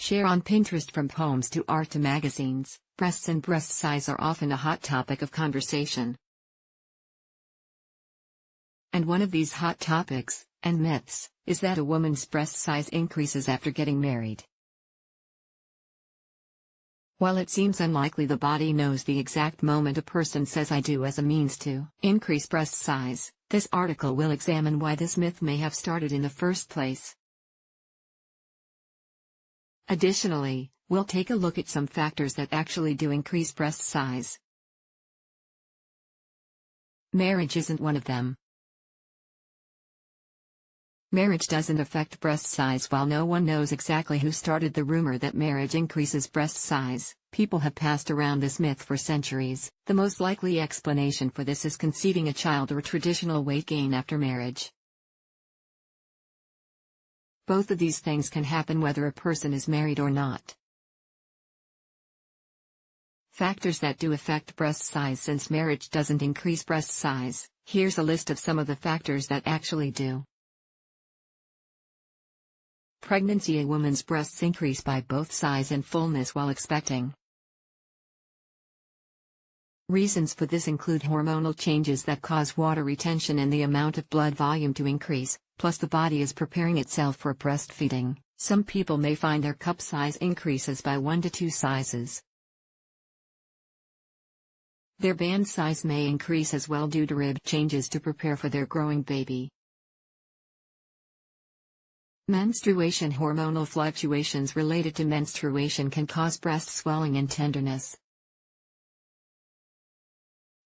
Share on Pinterest. From poems to art to magazines, breasts and breast size are often a hot topic of conversation. And one of these hot topics, and myths, is that a woman's breast size increases after getting married. While it seems unlikely, the body knows the exact moment a person says "I do" as a means to increase breast size, this article will examine why this myth may have started in the first place. Additionally, we'll take a look at some factors that actually do increase breast size. Marriage isn't one of them. Marriage doesn't affect breast size. While no one knows exactly who started the rumor that marriage increases breast size, people have passed around this myth for centuries. The most likely explanation for this is conceiving a child or traditional weight gain after marriage. Both of these things can happen whether a person is married or not. Factors that do affect breast size. Since marriage doesn't increase breast size, here's a list of some of the factors that actually do. Pregnancy. A woman's breasts increase by both size and fullness while expecting. Reasons for this include hormonal changes that cause water retention and the amount of blood volume to increase, plus the body is preparing itself for breastfeeding. Some people may find their cup size increases by 1 to 2 sizes. Their band size may increase as well due to rib changes to prepare for their growing baby. Menstruation. Hormonal fluctuations related to menstruation can cause breast swelling and tenderness.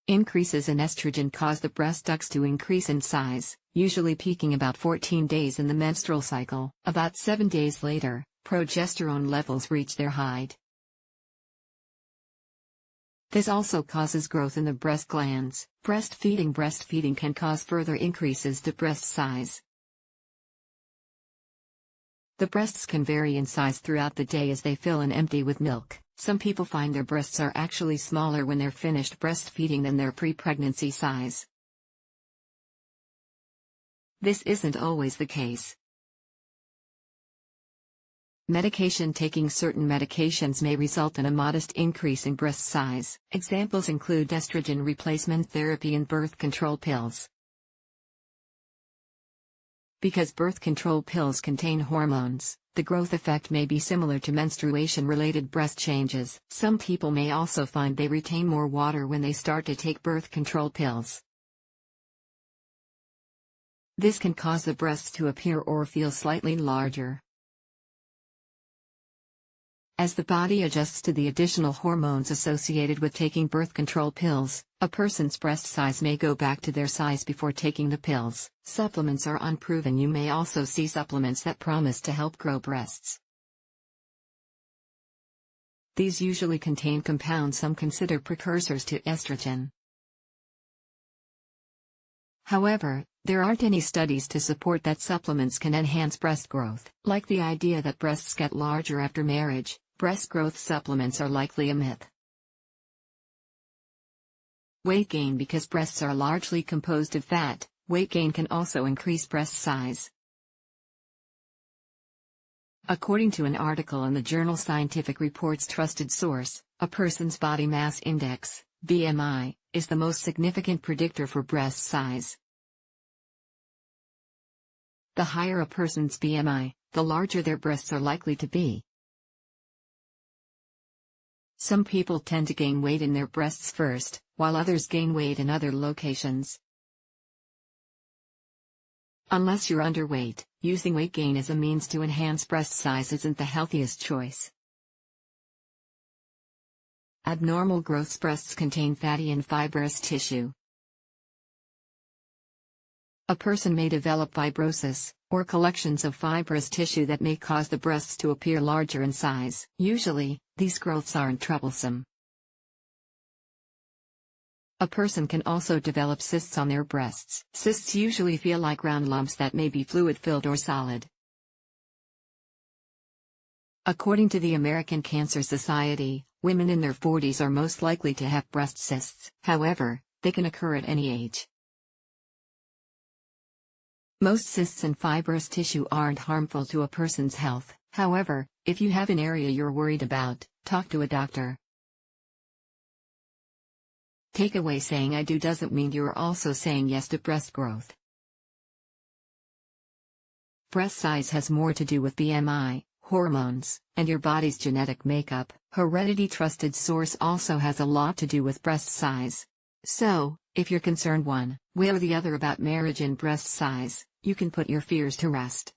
Increases in estrogen cause the breast ducts to increase in size, usually peaking about 14 days in the menstrual cycle. About 7 days later, progesterone levels reach their height. This also causes growth in the breast glands. Breastfeeding. Breastfeeding can cause further increases to breast size. The breasts can vary in size throughout the day as they fill and empty with milk. Some people find their breasts are actually smaller when they're finished breastfeeding than their pre-pregnancy size. This isn't always the case. Medication. Taking certain medications may result in a modest increase in breast size. Examples include estrogen replacement therapy and birth control pills. Because birth control pills contain hormones, the growth effect may be similar to menstruation-related breast changes. Some people may also find they retain more water when they start to take birth control pills. This can cause the breasts to appear or feel slightly larger. As the body adjusts to the additional hormones associated with taking birth control pills, a person's breast size may go back to their size before taking the pills. Supplements are unproven. You may also see supplements that promise to help grow breasts. These usually contain compounds some consider precursors to estrogen. However, there aren't any studies to support that supplements can enhance breast growth. Like the idea that breasts get larger after marriage, breast growth supplements are likely a myth. Weight gain. Because breasts are largely composed of fat, weight gain can also increase breast size. According to an article in the journal Scientific Reports trusted source, a person's body mass index, BMI, is the most significant predictor for breast size. The higher a person's BMI, the larger their breasts are likely to be. Some people tend to gain weight in their breasts first, while others gain weight in other locations. Unless you're underweight, using weight gain as a means to enhance breast size isn't the healthiest choice. Abnormal growths. Breasts contain fatty and fibrous tissue. A person may develop fibrosis, or collections of fibrous tissue that may cause the breasts to appear larger in size. Usually, these growths aren't troublesome. A person can also develop cysts on their breasts. Cysts usually feel like round lumps that may be fluid-filled or solid. According to the American Cancer Society, women in their 40s are most likely to have breast cysts. However, they can occur at any age. Most cysts and fibrous tissue aren't harmful to a person's health. However, if you have an area you're worried about, talk to a doctor. Takeaway: saying I do doesn't mean you're also saying yes to breast growth. Breast size has more to do with BMI, hormones, and your body's genetic makeup. Heredity. Trusted source also has a lot to do with breast size. So, if you're concerned one way or the other about marriage and breast size, you can put your fears to rest.